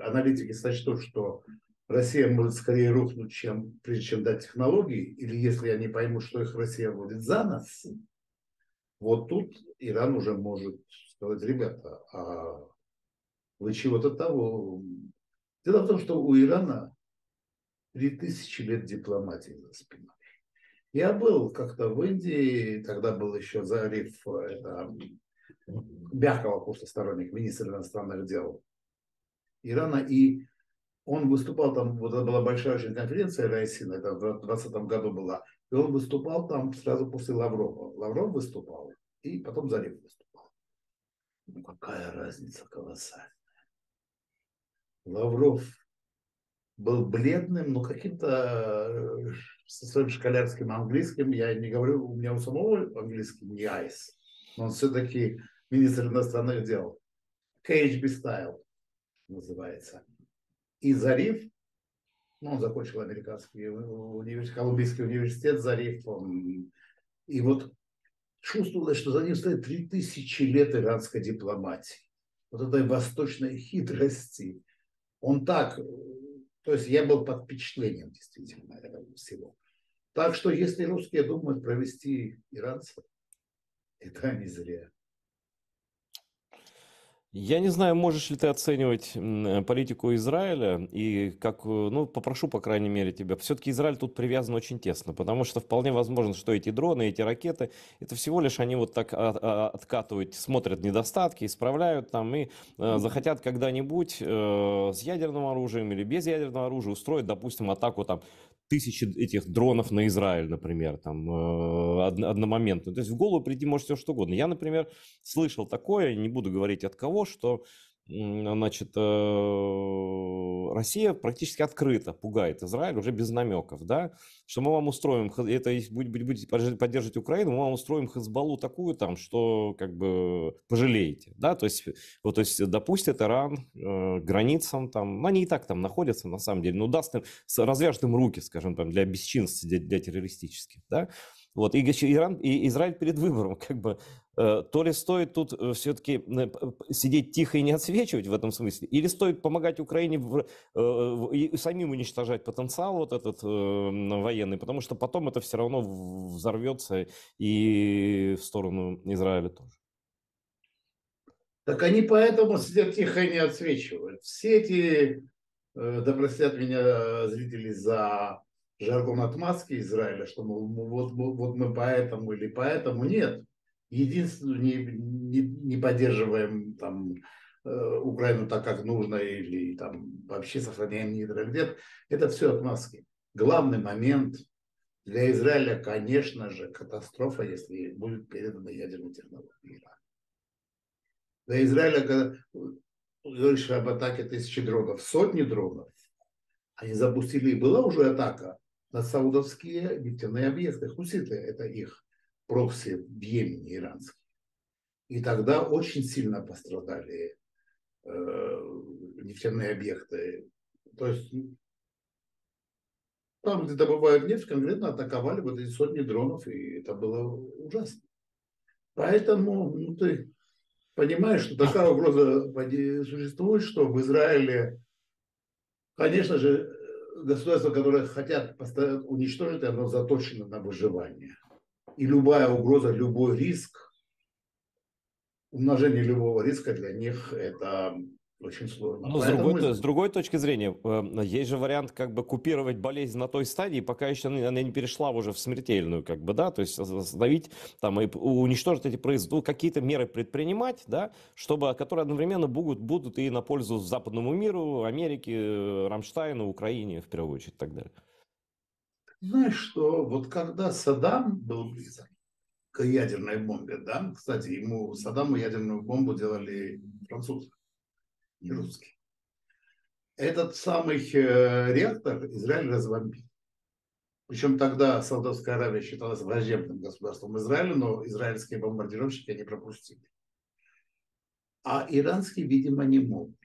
[SPEAKER 2] аналитики сочтут, что Россия может скорее рухнуть, прежде чем дать технологии, или если они поймут, что их Россия вводит за нос, вот тут Иран уже может сказать: ребята, а вы чего-то того. Дело в том, что у Ирана 3000 лет дипломатии за спиной. Я был как-то в Индии, тогда был еще Зариф, это мягкого курса сторонник, министр иностранных дел Ирана, и он выступал там, вот это была большая очень конференция Райсина, это в 2020 году была, и он выступал там сразу после Лаврова. Лавров выступал, и потом Зариф выступал. Ну, какая разница колоссальная. Лавров был бледным, но каким-то со своим школярским английским, я не говорю, у меня у самого английский не айс, но он все-таки министр иностранных дел. KHB Style называется. И Зариф, ну, он закончил американский университет, Колумбийский университет, Зариф, и вот чувствовалось, что за ним стоит 3000 лет иранской дипломатии. Вот этой восточной хитрости. Он так, то есть я был под впечатлением действительно этого всего. Так что если русские думают провести иранцев, это не зря.
[SPEAKER 1] Я не знаю, можешь ли ты оценивать политику Израиля, и как, ну, попрошу, по крайней мере, тебя. Все-таки Израиль тут привязан очень тесно, потому что вполне возможно, что эти дроны, эти ракеты, это всего лишь они вот так откатывают, смотрят недостатки, исправляют там и захотят когда-нибудь с ядерным оружием или без ядерного оружия устроить, допустим, атаку там тысячи этих дронов на Израиль, например, там одномоментно. То есть в голову прийти может все что угодно. Я, например, слышал такое, не буду говорить от кого, что значит, Россия практически открыто пугает Израиль уже без намеков, да, что мы вам устроим, это если будете поддерживать Украину, мы вам устроим Хизбаллу такую там, что как бы пожалеете, да, то есть, вот, то есть допустит Иран границам там, ну, они и так там находятся на самом деле, но даст им, развяжет им руки, скажем, там, для бесчинств, для террористических, да, вот, и Иран, и Израиль перед выбором, как бы, то ли стоит тут все-таки сидеть тихо и не отсвечивать в этом смысле, или стоит помогать Украине и самим уничтожать потенциал вот этот военный, потому что потом это все равно взорвется и в сторону Израиля тоже.
[SPEAKER 2] Так они поэтому сидят тихо и не отсвечивают. Все эти, да простят меня зрители за жаргон отмазки Израиля, что мол, вот мы поэтому или поэтому. Нет. Единственное, не поддерживаем там Украину так, как нужно, или там вообще сохраняем нейтралитет. Это все отмазки. Главный момент для Израиля, конечно же, катастрофа, если будет передана ядерная технология Ирана. Для Израиля, когда говоришь об атаке тысячи дронов, сотни дронов, они запустили, и была уже атака на саудовские нефтяные объекты. Хуситы – это их прокси в Йемене иранские. И тогда очень сильно пострадали нефтяные объекты. То есть там, где добывают нефть, конкретно атаковали вот эти сотни дронов, и это было ужасно. Поэтому ты понимаешь, что такая угроза существует, что в Израиле, конечно же, государства, которые хотят уничтожить, оно заточено на выживание. И любая угроза, любой риск, умножение любого риска для них это очень сложно.
[SPEAKER 1] Но
[SPEAKER 2] Поэтому
[SPEAKER 1] с другой точки зрения, есть же вариант как бы купировать болезнь на той стадии, пока еще она не перешла уже в смертельную, как бы, да, то есть остановить там и уничтожить эти производства, ну, какие-то меры предпринимать, да, чтобы, которые одновременно будут и на пользу западному миру, Америке, Рамштайну, Украине, в первую очередь, и так далее.
[SPEAKER 2] знаешь что, вот когда Саддам был близок к ядерной бомбе, да, кстати, Саддаму ядерную бомбу делали французы, не русские. Этот самый реактор Израиль разбомбил. Причем тогда Саудовская Аравия считалась враждебным государством Израиля, но израильские бомбардировщики не пропустили. А иранские, видимо, не могут.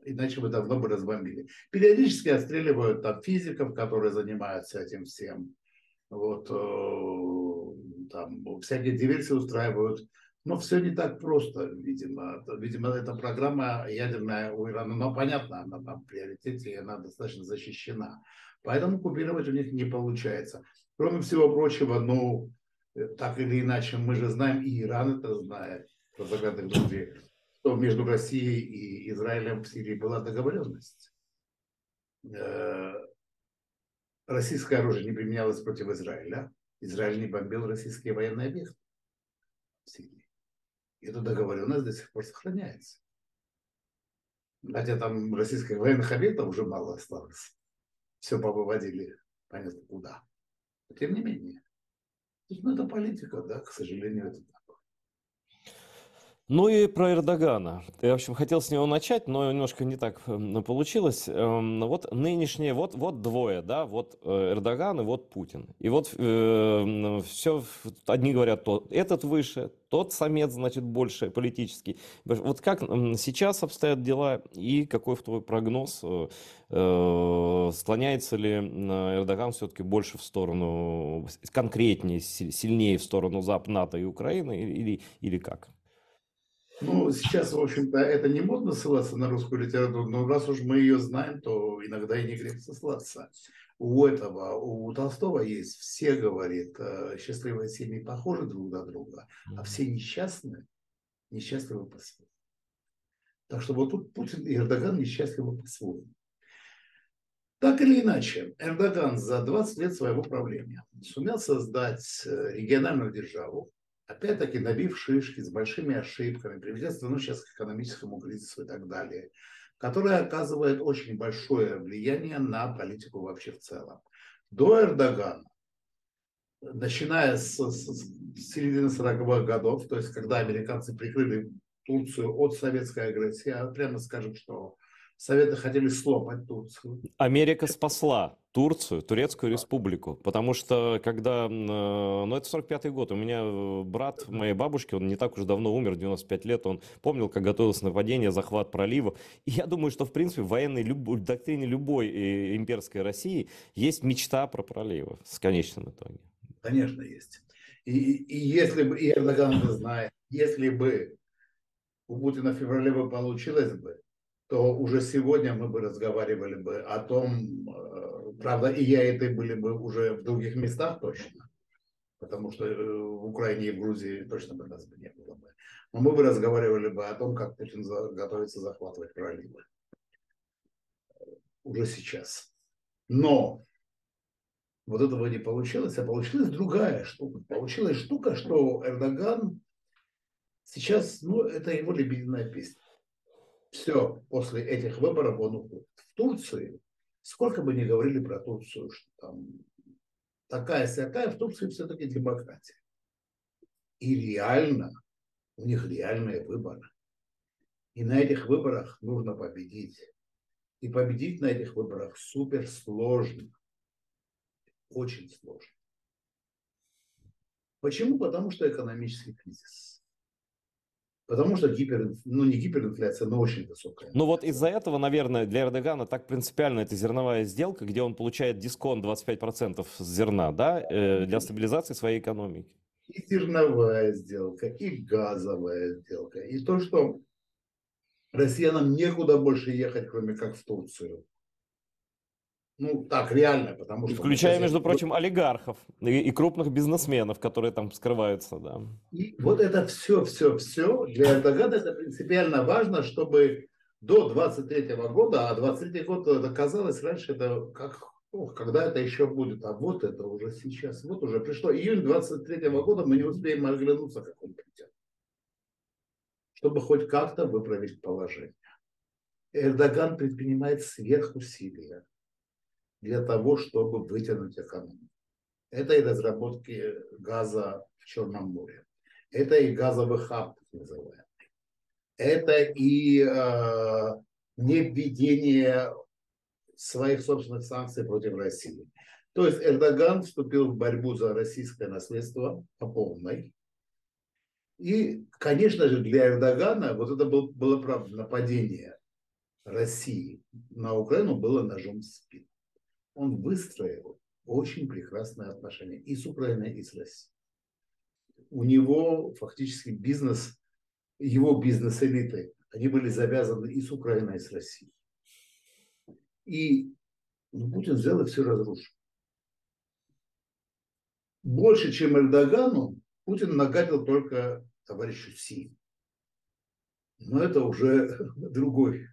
[SPEAKER 2] Иначе бы давно бы разбомбили. Периодически отстреливают там физиков, которые занимаются этим всем. Вот, там всякие диверсии устраивают. Но все не так просто, видимо. Видимо, эта программа ядерная у Ирана, но понятно, она там в приоритете, и она достаточно защищена. Поэтому купировать у них не получается. Кроме всего прочего, ну, так или иначе, мы же знаем, и Иран это знает, про заглядных друзей, что между Россией и Израилем в Сирии была договоренность. Российское оружие не применялось против Израиля. Израиль не бомбил российские военные объекты в Сирии. И эта договоренность до сих пор сохраняется. Хотя там российских военных объектов уже мало осталось. Все повыводили, понятно, куда. Но тем не менее. Ну, это политика, да, к сожалению, это так.
[SPEAKER 1] Ну и про Эрдогана. Я, в общем, хотел с него начать, но немножко не так получилось. Вот нынешние, вот двое, да, вот Эрдоган и вот Путин. И вот все, одни говорят, этот выше, тот самец, значит, больше политический. Вот как сейчас обстоят дела и какой твой прогноз? Склоняется ли Эрдоган все-таки больше в сторону, конкретнее, сильнее в сторону НАТО и Украины или как?
[SPEAKER 2] Ну, сейчас, в общем-то, это не модно ссылаться на русскую литературу, но раз уж мы ее знаем, то иногда и не грех сослаться. У Толстого есть, все, говорит, счастливые семьи похожи друг на друга, а все несчастные, несчастливы по-своему. Так что вот тут Путин и Эрдоган несчастливы по-своему. Так или иначе, Эрдоган за 20 лет своего правления сумел создать региональную державу, опять-таки набив шишки с большими ошибками, приведя страну сейчас к экономическому кризису и так далее, которая оказывает очень большое влияние на политику вообще в целом. До Эрдогана, начиная с середины 40-х годов, то есть когда американцы прикрыли Турцию от советской агрессии, прямо скажем, что Советы хотели сломать Турцию.
[SPEAKER 1] Америка спасла Турцию, Турецкую республику, потому что когда, ну это 45-й год, у меня брат моей бабушки, он не так уж давно умер, 95 лет, он помнил, как готовилось нападение, захват проливов, и я думаю, что в принципе в военной доктрине любой имперской России есть мечта про проливы в конечном итоге.
[SPEAKER 2] Конечно, есть. И если бы, и Эрдоган это знает, если бы у Путина в феврале бы получилось бы, то уже сегодня мы бы разговаривали бы о том, правда, и я, и ты были бы уже в других местах точно, потому что в Украине и в Грузии точно бы нас бы не было бы. Но мы бы разговаривали бы о том, как Путин готовится захватывать проливы уже сейчас. Но вот этого не получилось, а получилась другая штука. Получилась штука, что Эрдоган сейчас, ну, это его лебединая песня. Все, после этих выборов он уходит в Турцию. Сколько бы ни говорили про Турцию, что там такая-сякая, в Турции все-таки демократия. И реально, у них реальные выборы. И на этих выборах нужно победить. И победить на этих выборах супер сложно. Очень сложно. Почему? Потому что экономический кризис. Потому что ну не гиперинфляция, но очень высокая
[SPEAKER 1] Ну вот
[SPEAKER 2] инфляция.
[SPEAKER 1] из-за этого, наверное, для Эрдогана так принципиально эта зерновая сделка, где он получает дисконт 25% с зерна, да, для стабилизации своей экономики.
[SPEAKER 2] И зерновая сделка, и газовая сделка. И то, что россиянам некуда больше ехать, кроме как в Турцию. Ну, так, реально, потому
[SPEAKER 1] И
[SPEAKER 2] что мы
[SPEAKER 1] включая,
[SPEAKER 2] соседи.
[SPEAKER 1] между прочим, олигархов и крупных бизнесменов, которые там скрываются, да.
[SPEAKER 2] И вот это все для Эрдогана это принципиально важно, чтобы до 23 года, а 23 год это казалось раньше, это как, ох, когда это еще будет, а вот это уже сейчас, вот уже пришло. Июнь 23 года мы не успеем оглянуться, как он придет, чтобы хоть как-то выправить положение. Эрдоган предпринимает сверхусилия для того, чтобы вытянуть экономику. Это и разработки газа в Черном море. Это и газовый хаб, так называемый. Это и не введение своих собственных санкций против России. То есть Эрдоган вступил в борьбу за российское наследство по полной. И, конечно же, для Эрдогана вот это было правда нападение России на Украину было ножом в спину. Он выстроил очень прекрасные отношения и с Украиной, и с Россией. У него фактически бизнес, его бизнес-элиты, они были завязаны и с Украиной, и с Россией. И Путин взял и все разрушил. Больше, чем Эрдогану, Путин нагадил только товарищу Си. Но это уже другой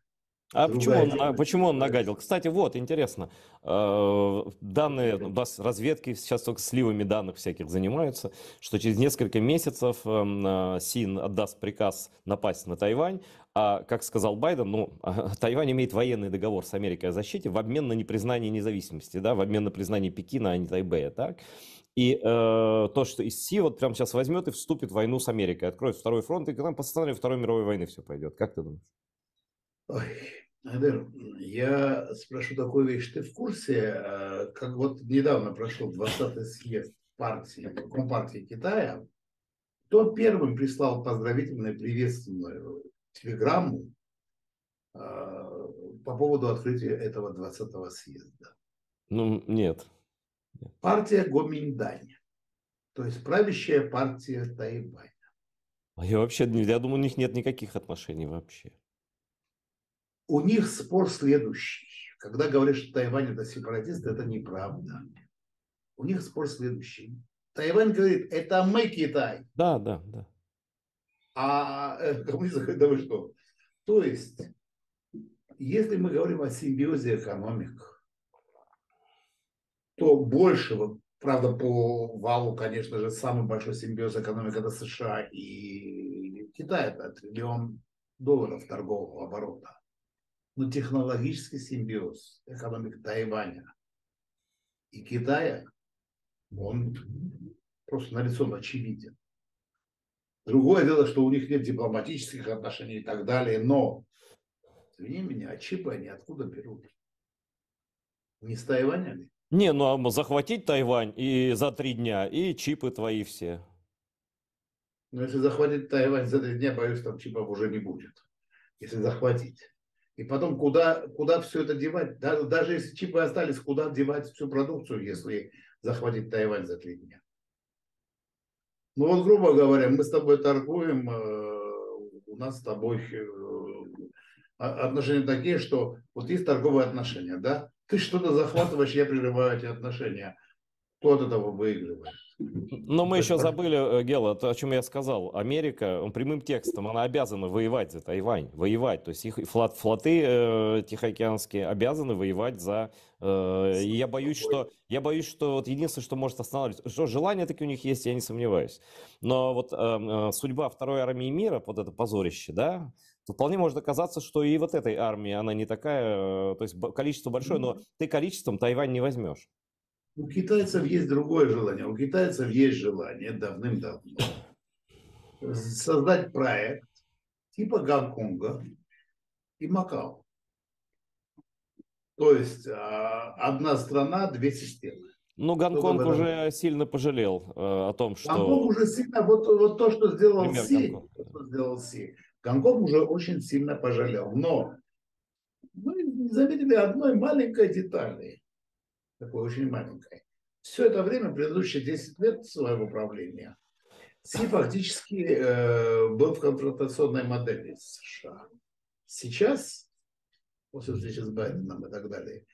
[SPEAKER 1] А
[SPEAKER 2] другая тема.
[SPEAKER 1] почему он нагадил? Кстати, вот, интересно, данные разведки сейчас только сливами данных всяких занимаются, что через несколько месяцев Син отдаст приказ напасть на Тайвань, а, как сказал Байден, ну, Тайвань имеет военный договор с Америкой о защите в обмен на непризнание независимости, да, в обмен на признание Пекина, а не Тайбэя, так? И то, что из Си вот прямо сейчас возьмет и вступит в войну с Америкой, откроет второй фронт, и к нам по сценарию Второй мировой войны все пойдет. Как ты думаешь?
[SPEAKER 2] Ой, Айдер, я спрошу такую вещь. Ты в курсе, как вот недавно прошел 20-й съезд партии, Компартии Китая, кто первым прислал поздравительную приветственную телеграмму по поводу открытия этого 20-го съезда?
[SPEAKER 1] Ну, нет.
[SPEAKER 2] Партия Гоминьдань, то есть правящая партия Тайвань.
[SPEAKER 1] Я думаю, у них нет никаких отношений вообще.
[SPEAKER 2] У них спор следующий. Когда говорят, что Тайвань это сепаратисты, это неправда. У них спор следующий. Тайвань говорит, это мы Китай.
[SPEAKER 1] Да, да, да.
[SPEAKER 2] А коммунисты говорят, да вы что? То есть, если мы говорим о симбиозе экономик, то большего, правда, по валу, конечно же, самый большой симбиоз экономик это США и Китай, это $1 триллион торгового оборота. Но технологический симбиоз экономик Тайваня и Китая, он просто нарисован очевиден. Другое дело, что у них нет дипломатических отношений и так далее, но, извини меня, а чипы они откуда берут? Не с Тайваня ли?
[SPEAKER 1] Не, ну а захватить Тайвань и за 3 дня, и чипы твои все.
[SPEAKER 2] Но если захватить Тайвань за 3 дня, боюсь, там чипов уже не будет, если захватить. И потом, куда все это девать? Даже если чипы остались, куда девать всю продукцию, если захватить Тайвань за 3 дня? Ну вот, грубо говоря, мы с тобой торгуем, у нас с тобой отношения такие, что вот есть торговые отношения, да? Ты что-то захватываешь, я прерываю эти отношения. Кто от этого выигрывает?
[SPEAKER 1] Но мы
[SPEAKER 2] То есть,
[SPEAKER 1] еще забыли, Гела, то, о чем я сказал. Америка, прямым текстом, она обязана воевать за Тайвань, воевать. То есть их флоты тихоокеанские обязаны воевать за... и я боюсь, что вот единственное, что может останавливать, что желание таки у них есть, я не сомневаюсь. Но вот судьба второй армии мира, вот это позорище, да, то вполне может оказаться, что и вот этой армии, она не такая, то есть количество большое, но ты количеством Тайвань не возьмешь.
[SPEAKER 2] у китайцев есть другое желание. У китайцев есть желание давным-давно создать проект типа Гонконга и Макао. То есть одна страна, две системы.
[SPEAKER 1] Ну,
[SPEAKER 2] Кто-то в
[SPEAKER 1] Гонконг
[SPEAKER 2] этом...
[SPEAKER 1] уже сильно пожалел о том,
[SPEAKER 2] Гонконг
[SPEAKER 1] что...
[SPEAKER 2] уже сильно, вот то, что сделал
[SPEAKER 1] Пример
[SPEAKER 2] Си,
[SPEAKER 1] Гонконга.
[SPEAKER 2] то, что сделал Си, Гонконг уже очень сильно пожалел. Но мы не заметили одной маленькой детали, такой очень маленькой. Все это время, предыдущие 10 лет своего правления, Си фактически был в конфронтационной модели с США. Сейчас, после встречи с Байденом и так далее,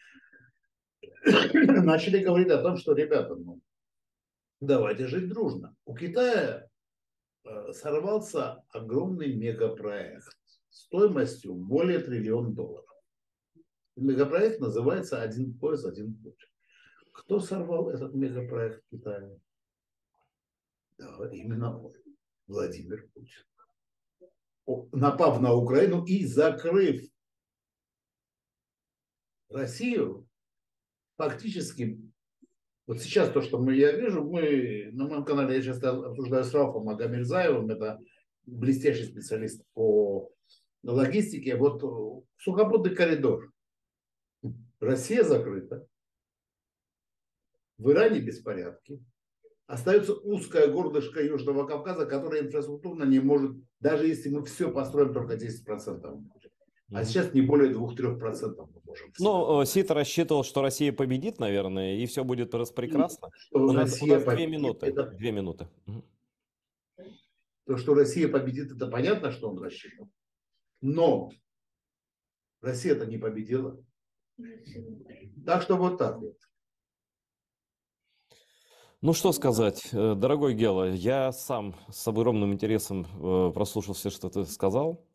[SPEAKER 2] начали говорить о том, что, ребята, ну, давайте жить дружно. У Китая сорвался огромный мегапроект стоимостью более $1 триллион. Мегапроект называется «Один пояс, один путь». Кто сорвал этот мегапроект в Китае? Да, именно он, Владимир Путин. Напав на Украину и закрыв Россию, фактически, вот сейчас то, что я вижу, мы на моем канале, я часто обсуждаю с Рафом Агамирзаевым, это блестящий специалист по логистике, вот сухопутный коридор. Россия закрыта, в Иране беспорядки, остается узкое горлышко Южного Кавказа, которое инфраструктурно не может, даже если мы все построим, только 10%. А сейчас не более 2-3% мы можем.
[SPEAKER 1] Ну, Сита рассчитывал, что Россия победит, наверное, и все будет прекрасно.
[SPEAKER 2] Что
[SPEAKER 1] У
[SPEAKER 2] Россия
[SPEAKER 1] нас две
[SPEAKER 2] победит,
[SPEAKER 1] минуты. 2 минуты.
[SPEAKER 2] то, что Россия победит, это понятно, что он рассчитывал. Но Россия-то не победила. Так что вот так вот.
[SPEAKER 1] Ну, что сказать, дорогой Гела, я сам с огромным интересом прослушал все, что ты сказал.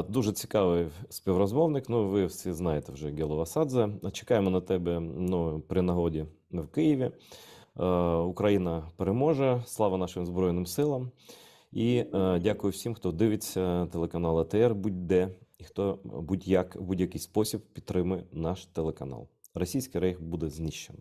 [SPEAKER 1] Дуже цікавий співрозмовник. Ну, ви всі знаєте вже Гелу Васадзе. Чекаємо на тебе, ну, при нагоді в Києві. Україна переможе. Слава нашим Збройним силам. І дякую всім, хто дивиться телеканал АТР будь-де і хто будь-як в будь-який спосіб підтримує наш телеканал. Російський рейх буде знищено.